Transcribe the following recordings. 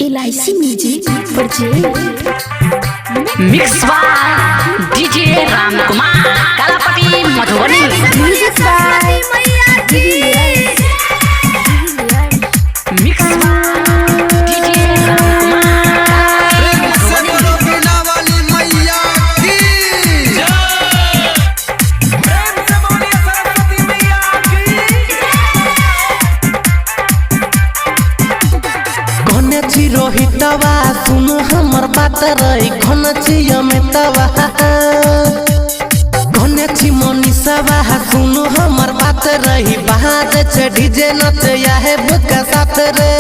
LIC music project mix by DJ Ramkumar Kalapati Madhubani music by mix by DJ Ramkumar बिना वाली मैया की प्रेम से बोलिए सरस्वती मैया की घने छी रोहितवा सुन हमर बात रही घने छी अमितवा घने छी मनीषवा सुन हमर बात रही बाहर से डीजे नच है बुक साथ रे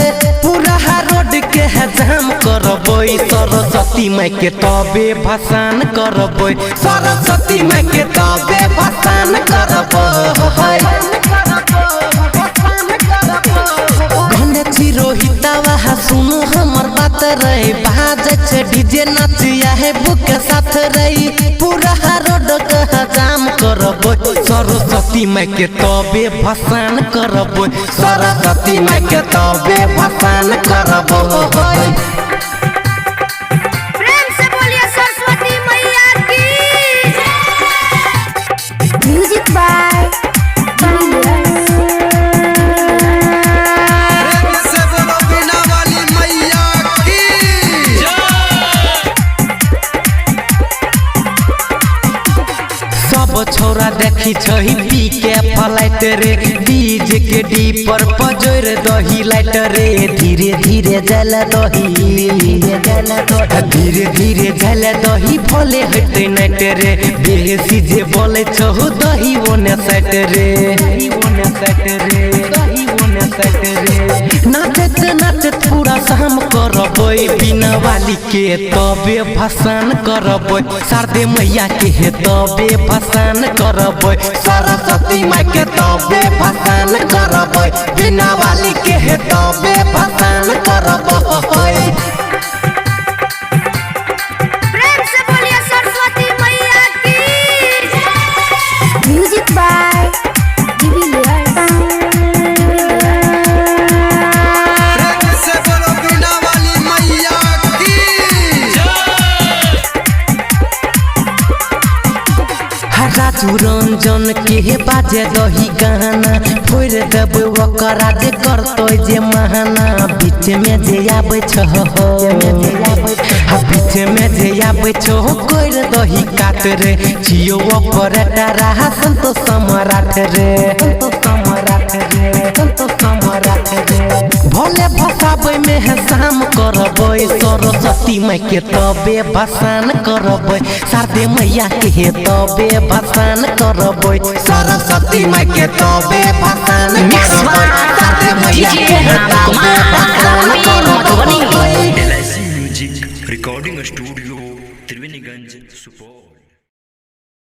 पूरा रोड के है जाम करबोई सरस्वती माई के तबे भसान करबोई सरस्वती माई के तबे भसान करबोई घने छी रोहितवा सुनो हमर बात रही बाज से डीजे नचिया है बुक साथ रही पूरा रोड का जाम करबो सरस्वती माई के तबे भसान करबो सरस्वती माई के तबे भसान करबो प्रेम से बोलिए सरस्वती मैया की म्यूजिक बाय प्रेम से बोलो बिना वाली मैया की सब छोरा देखी छही पी के फ्लाइट रे डीजे के डी पर पजोर दही लाइट रे धीरे धीरे जल दही धीरे धीरे जल दही भोले हटे नाइट रे बेसी जे बोले छहु दही ओने साइट रे नाचत नाचत पूरा शाम करबोई बिना वाली के तबे भसान करबोई शारदे मैया के हे तबे भसान करबोई सरस्वती माई के तबे भसान करबोई बिना वाली के हे तबे भसान करबोई प्रेम से बोलिए सरस्वती मैया की म्यूजिक बाय प्रेम से बोलो बिना वाली मैया की राजू रंजन के बाजे दही गाना फोड़ देब ओकरा दे करतो जे महाना बीच में जे आबै छ बीच में जे आबै छ कोर दही काट रे जियो ऑपरेटर रहा संतो सम्राट रे भोले भसाबै में है शाम करबै सरस्वती माई के तबे भसान करबै शारदे मैया के हे तबे भसान करबै सरस्वती माई के तबे भसान मिक्स करबै शारदे बाय मैया के डीजे हे तबे रामकुमार भसान कलापति करबै Madhubani LIC music recording studio Triveniganj Supaul.